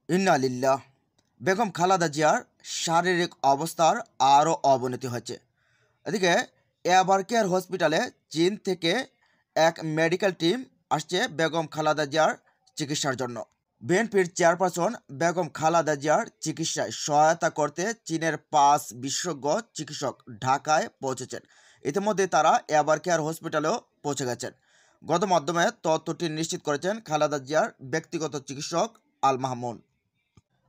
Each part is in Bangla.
ইন্না লিল্লাহ। বেগম খালেদা জিয়ার শারীরিক অবস্থার আরও অবনতি হয়েছে। এদিকে এভার কেয়ার হসপিটালে চীন থেকে এক মেডিকেল টিম আসছে বেগম খালেদা জিয়ার চিকিৎসার জন্য। বিএনপির চেয়ারপারসন বেগম খালেদা জিয়ার চিকিৎসায় সহায়তা করতে চীনের 5 বিশেষজ্ঞ চিকিৎসক ঢাকায় পৌঁছেছেন। ইতিমধ্যে তারা এভার কেয়ার হসপিটালেও পৌঁছে গেছেন। গণমাধ্যমে তথ্যটি নিশ্চিত করেছেন খালেদা জিয়ার ব্যক্তিগত চিকিৎসক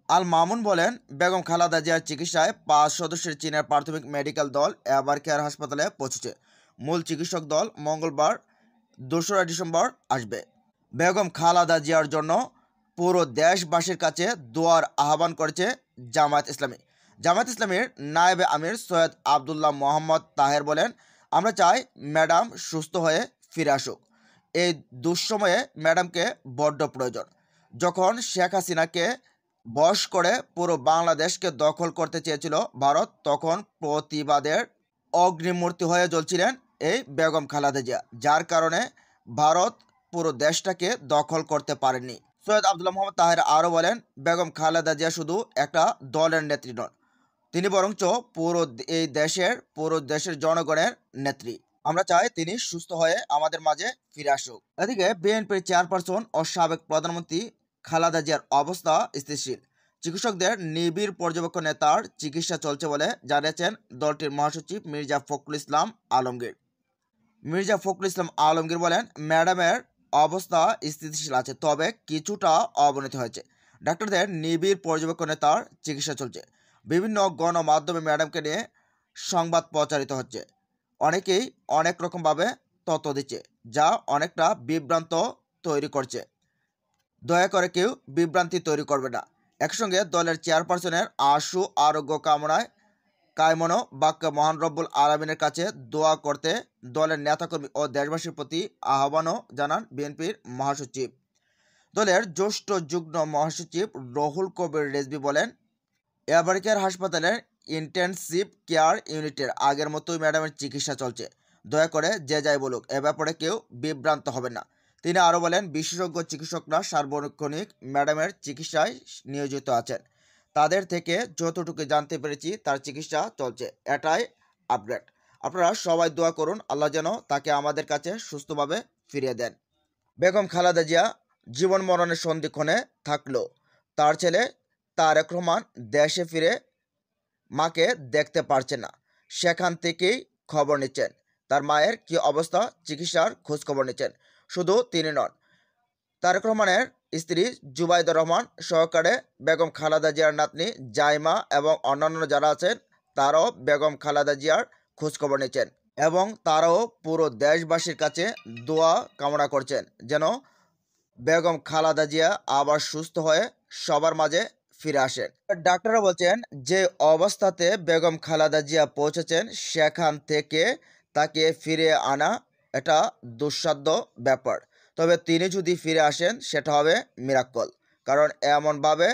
আল মামুন বলেন, বেগম খালেদা জিয়ার চিকিৎসায় 5 সদস্যের চীনের প্রাথমিক মেডিকেল দল এভার কেয়ার হাসপাতালে পৌঁছেছে। মূল চিকিৎসক দল মঙ্গলবার 2রা ডিসেম্বর আসবে। বেগম খালেদা জিয়ার জন্য পুরো দেশবাসীর কাছে দোয়ার আহ্বান করেছে জামায়াত ইসলামী। জামায়াত ইসলামীর নায়েবে আমির সৈয়দ আবদুল্লাহ মোহাম্মদ তাহের বলেন, আমরা চাই ম্যাডাম সুস্থ হয়ে ফিরে আসুক। এই দুঃসময়ে ম্যাডামকে বড্ড প্রয়োজন। যখন শেখ হাসিনাকে বশ করে পুরো বাংলাদেশকে দখল করতে চেয়েছিল ভারত, তখন প্রতিবাদের অগ্নিমূর্তি হয়ে জ্বলছিলেন এই বেগম খালেদা জিয়া, যার কারণে ভারত পুরো দেশটাকে দখল করতে পারেনি। সৈয়দ আবদুল্লাহ মোহাম্মদ তাহের আরও বলেন, বেগম খালেদা জিয়া শুধু একটা দলের নেত্রী নন, তিনি বরঞ্চ পুরো দেশের জনগণের নেত্রী। আমরা চাই তিনি সুস্থ হয়ে আমাদের মাঝে ফিরে আসুক। এদিকে বিএনপির চেয়ারপারসন ও সাবেক প্রধানমন্ত্রী খালেদা জিয়ার অবস্থা স্থিতিশীল। চিকিৎসকদের নিবিড় পর্যবেক্ষণে তার চিকিৎসা চলছে বলে জানিয়েছেন দলটির মহাসচিব মির্জা ফখরুল ইসলাম আলমগীর বলেন, ম্যাডামের অবস্থা স্থিতিশীল আছে, তবে কিছুটা অবনতি হয়েছে। ডাক্তারদের নিবিড় পর্যবেক্ষণে তার চিকিৎসা চলছে। বিভিন্ন গণমাধ্যমে ম্যাডামকে নিয়ে সংবাদ প্রচারিত হচ্ছে। অনেকেই অনেক রকমভাবে তথ্য দিচ্ছে, যা অনেকটা বিভ্রান্ত তৈরি করছে। দয়া করে কেউ বিভ্রান্তি তৈরি করবে না। একসঙ্গে দলের চেয়ারপারসনের আশু আরোগ্য কায়মনো বাক্য মহান রব্বুল আলামিনের কাছে দোয়া করতে দলের নেতাকর্মী ও দেশবাসীর প্রতি আহ্বানও জানান বিএনপির মহাসচিব। দলের জ্যেষ্ঠ যুগ্ম মহাসচিব রুহুল কবির রেজভী বলেন, এভার কেয়ার হাসপাতালের ইন্টেনসিভ কেয়ার ইউনিটের আগের মতোই ম্যাডামের চিকিৎসা চলছে। দয়া করে যে যাই বলুক, এ ব্যাপারে কেউ বিভ্রান্ত হবে না। তিনি আরও বলেন, বিশেষজ্ঞ চিকিৎসকরা সার্বক্ষণিক ম্যাডামের চিকিৎসায় নিয়োজিত আছেন। তাদের থেকে যতটুকু জানতে পেরেছি তার চিকিৎসা চলছে, এটাই আপডেট। আপনারা সবাই দোয়া করুন, আল্লাহ যেন তাকে আমাদের কাছে সুস্থভাবে ফিরিয়ে দেন। বেগম খালেদা জিয়া জীবন মরণের সন্ধিক্ষণে থাকলেও তার ছেলে তারেক রহমান দেশে ফিরে মাকে দেখতে পারছে না। সেখান থেকেই খবর নিচ্ছেন তার মায়ের কী অবস্থা, চিকিৎসার খোঁজ খবর নিচ্ছেন। শুধু তিনি নন, তারেক রহমানের স্ত্রী জুবাইদা রহমান সহকারে বেগম খালেদা জিয়ার নাতনি জাইমা এবং অন্যান্য যারা আছেন তারাও বেগম খালেদা জিয়ার খোঁজখবর নিচ্ছেন এবং তারাও পুরো দেশবাসীর কাছে দোয়া কামনা করছেন যেন বেগম খালেদা জিয়া আবার সুস্থ হয়ে সবার মাঝে ফিরে আসেন। ডাক্তাররা বলছেন, যে অবস্থাতে বেগম খালেদা জিয়া পৌঁছেছেন সেখান থেকে তাকে ফিরে আনা এটা দুঃসাধ্য ব্যাপার। তবে তিনি যদি ফিরে আসেন সেটা হবে মিরাক্কল, কারণ এমনভাবে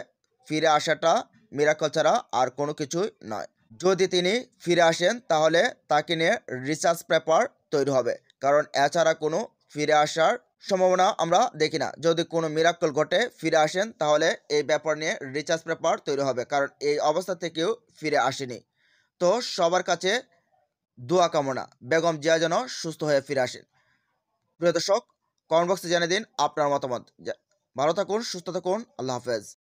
ফিরে আসাটা মিরাক্কল ছাড়া আর কোনো কিছুই নয়। যদি তিনি ফিরে আসেন তাহলে তাকে নিয়ে রিসার্চ পেপার তৈরি হবে, কারণ এছাড়া কোনো ফিরে আসার সম্ভাবনা আমরা দেখি না। যদি কোনো মিরাক্কল ঘটে ফিরে আসেন তাহলে এই ব্যাপার নিয়ে রিসার্চ পেপার তৈরি হবে, কারণ এই অবস্থা থেকেও ফিরে আসেনি। তো সবার কাছে দোয়া কামনা, বেগম জিয়া যেন সুস্থ হয়ে ফিরে আসেন। প্রিয় দর্শক, কমেন্ট বক্সে জানিয়ে দিন আপনার মতামত। ভালো থাকুন, সুস্থ থাকুন, আল্লাহ হাফেজ।